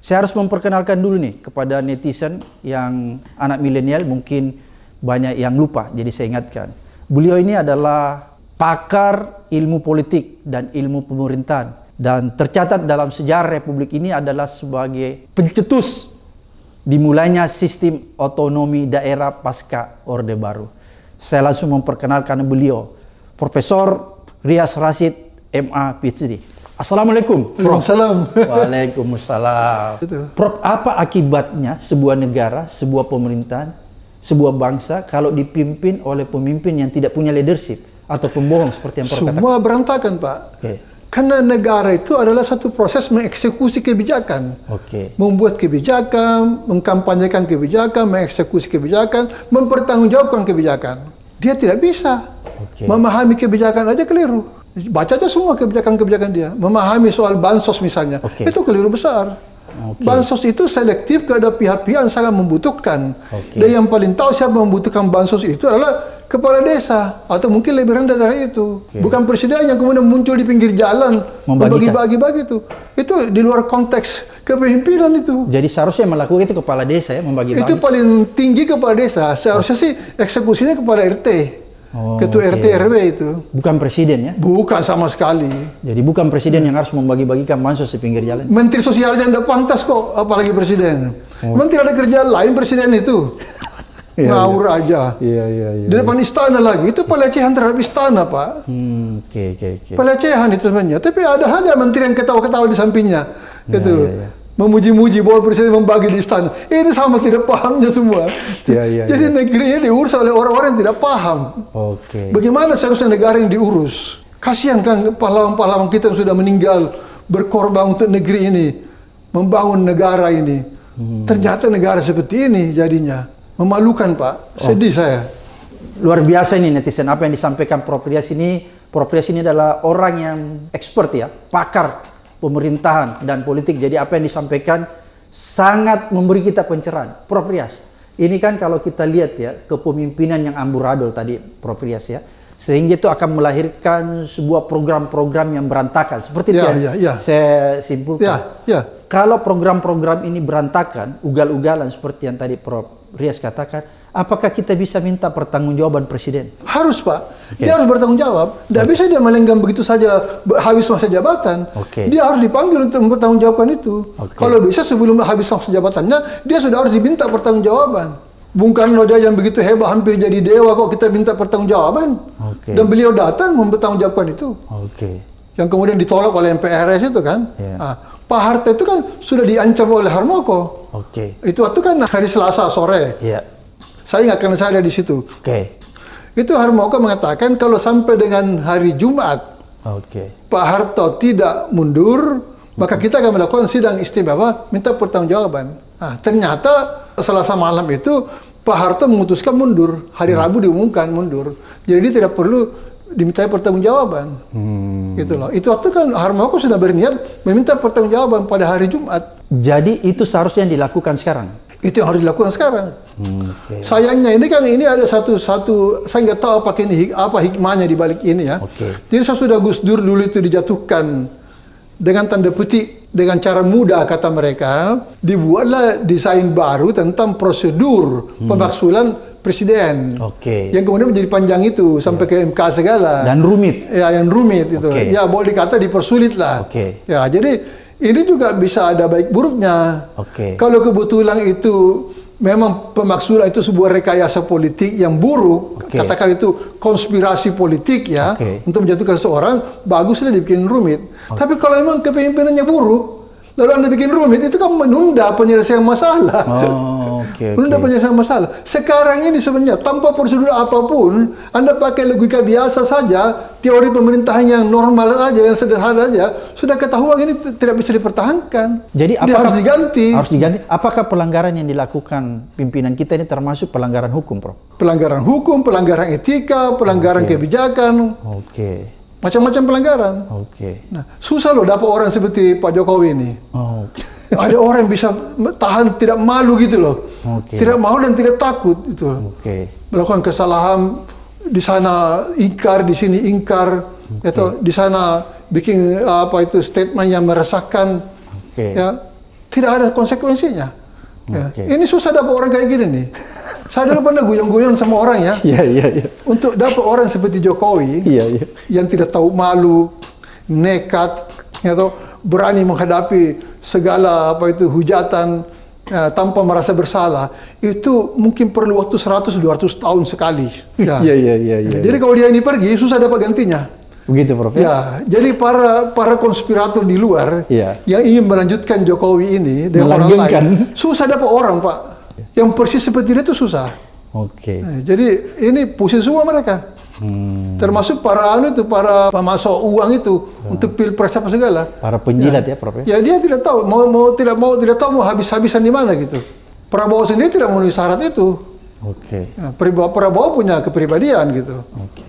Saya harus memperkenalkan dulu nih kepada netizen yang anak milenial, mungkin banyak yang lupa, jadi saya ingatkan. Beliau ini adalah pakar ilmu politik dan ilmu pemerintahan, dan tercatat dalam sejarah Republik ini adalah sebagai pencetus dimulainya sistem otonomi daerah pasca Orde Baru. Saya langsung memperkenalkan beliau, Profesor Rias Rasyid, MA, PhD. Assalamualaikum, Prof. Waalaikumsalam. Prof, apa akibatnya sebuah negara, sebuah pemerintahan, sebuah bangsa kalau dipimpin oleh pemimpin yang tidak punya leadership atau pembohong seperti yang Prof katakan? Semua berantakan, Pak. Karena negara itu adalah satu proses mengeksekusi kebijakan. Membuat kebijakan, mengkampanyekan kebijakan, mengeksekusi kebijakan, mempertanggungjawabkan kebijakan. Dia tidak bisa. Memahami kebijakan aja keliru. Baca aja semua kebijakan-kebijakan dia. Memahami soal bansos misalnya, itu keliru besar. Bansos itu selektif kepada pihak-pihak yang sangat membutuhkan. Dan yang paling tahu siapa membutuhkan bansos itu adalah kepala desa, atau mungkin lebih rendah dari itu. Bukan presiden yang kemudian muncul di pinggir jalan membagi-bagi itu. Itu di luar konteks kepemimpinan itu. Jadi seharusnya melakukan itu kepala desa ya, membagi-bagi. Itu paling tinggi kepala desa. Seharusnya sih eksekusinya kepada RT. Ketua RT RW itu. Bukan presiden ya? Bukan sama sekali. Jadi bukan presiden yang harus membagi-bagikan bansos di pinggir jalan? Menteri sosialnya tidak pantas kok, apalagi presiden. Menteri ada kerjaan lain presiden itu. Ngawur aja. Di depan istana lagi, itu pelecehan terhadap istana, Pak. Pelecehan itu sebenarnya. Tapi ada aja menteri yang ketawa-ketawa di sampingnya. Gitu. Memuji-muji bahwa presiden membagi di istana. Ini sama tidak pahamnya semua. Jadi negeri ini diurus oleh orang-orang yang tidak paham. Bagaimana seharusnya negara yang diurus? Kasihan kan pahlawan-pahlawan kita yang sudah meninggal, berkorban untuk negeri ini, membangun negara ini. Ternyata negara seperti ini jadinya. Memalukan, Pak. Sedih saya. Luar biasa ini netizen apa yang disampaikan Prof Rias ini. Prof Rias ini adalah orang yang expert ya, pakar pemerintahan dan politik. Jadi apa yang disampaikan sangat memberi kita pencerahan. Prof Rias, ini kan kalau kita lihat ya, kepemimpinan yang amburadul tadi Prof Rias ya, sehingga itu akan melahirkan sebuah program-program yang berantakan. Seperti itu saya simpulkan. Kalau program-program ini berantakan, ugal-ugalan seperti yang tadi Prof Rias katakan, apakah kita bisa minta pertanggungjawaban presiden? Harus, Pak. Dia harus bertanggung jawab. Tidak bisa dia melenggang begitu saja habis masa jabatan. Dia harus dipanggil untuk mempertanggungjawabkan itu. Kalau bisa sebelum habis masa jabatannya, dia sudah harus diminta pertanggungjawaban. Bung Karno yang begitu hebat, hampir jadi dewa, kok kita minta pertanggungjawaban. Dan beliau datang mempertanggungjawabkan itu. Yang kemudian ditolak oleh MPRS itu kan. Pak Harto itu kan sudah diancam oleh Harmoko. Itu waktu kan hari Selasa sore. Saya ingat karena saya ada di situ. Itu Harmoko mengatakan kalau sampai dengan hari Jumat Pak Harto tidak mundur, maka kita akan melakukan sidang istimewa minta pertanggungjawaban. Ternyata Selasa malam itu Pak Harto memutuskan mundur. Hari Rabu diumumkan mundur. Jadi dia tidak perlu diminta pertanggungjawaban. Gitu loh. Itu waktu kan Harmoko sudah berniat meminta pertanggungjawaban pada hari Jumat. Jadi itu seharusnya dilakukan sekarang? Itu yang harus dilakukan sekarang. Sayangnya ini kan ini ada satu saya nggak tahu apa hikmahnya di balik ini ya. Jadi sesudah Gus Dur dulu itu dijatuhkan dengan tanda petik dengan cara mudah kata mereka, dibuatlah desain baru tentang prosedur pemaksulan presiden. Yang kemudian menjadi panjang itu sampai ke MK segala. Dan rumit. Ya, yang rumit itu. Ya boleh dikata dipersulit lah. Ya, jadi ini juga bisa ada baik buruknya. Kalau kebetulan itu memang pemaksulan itu sebuah rekayasa politik yang buruk, katakan itu konspirasi politik ya, untuk menjatuhkan seorang, baguslah dibikin rumit. Tapi kalau memang kepemimpinannya buruk, lalu Anda bikin rumit, itu kan menunda penyelesaian masalah. Menunda penyelesaian masalah. Sekarang ini sebenarnya tanpa prosedur apapun, Anda pakai logika biasa saja, teori pemerintahan yang normal saja, yang sederhana saja, sudah ketahuan ini tidak bisa dipertahankan. Jadi dia harus diganti. Harus diganti. Apakah pelanggaran yang dilakukan pimpinan kita ini termasuk pelanggaran hukum, Prof? Pelanggaran hukum, pelanggaran etika, pelanggaran kebijakan. Macam-macam pelanggaran. Nah, susah loh dapat orang seperti Pak Jokowi ini. Ada orang yang bisa tahan tidak malu gitu loh. Tidak malu dan tidak takut itu. Melakukan kesalahan di sana ingkar, di sini ingkar, atau di sana bikin apa itu statement yang meresahkan. Ya, tidak ada konsekuensinya. Ya. Oke. Ini susah dapat orang kayak gini nih. Saya dulu pernah goyang-goyang sama orang ya. Iya. Untuk dapat orang seperti Jokowi Iya. yang tidak tahu malu, nekat, atau berani menghadapi segala hujatan tanpa merasa bersalah, itu mungkin perlu waktu 100-200 tahun sekali. Ya. Iya. Jadi kalau dia ini pergi, susah dapat gantinya. Begitu, Prof. Ya, jadi para konspirator di luar yang ingin melanjutkan Jokowi ini dengan orang lain, susah dapat orang, Pak. Yang persis seperti dia itu susah. Oke. Jadi ini pusing semua mereka. Termasuk para pemasok uang itu untuk pilpres apa segala. Para penjilat ya, Prof. Ya dia tidak tahu tidak tahu mau habis-habisan di mana gitu. Prabowo sendiri tidak memenuhi syarat itu. Oke. Prabowo punya kepribadian gitu. Oke.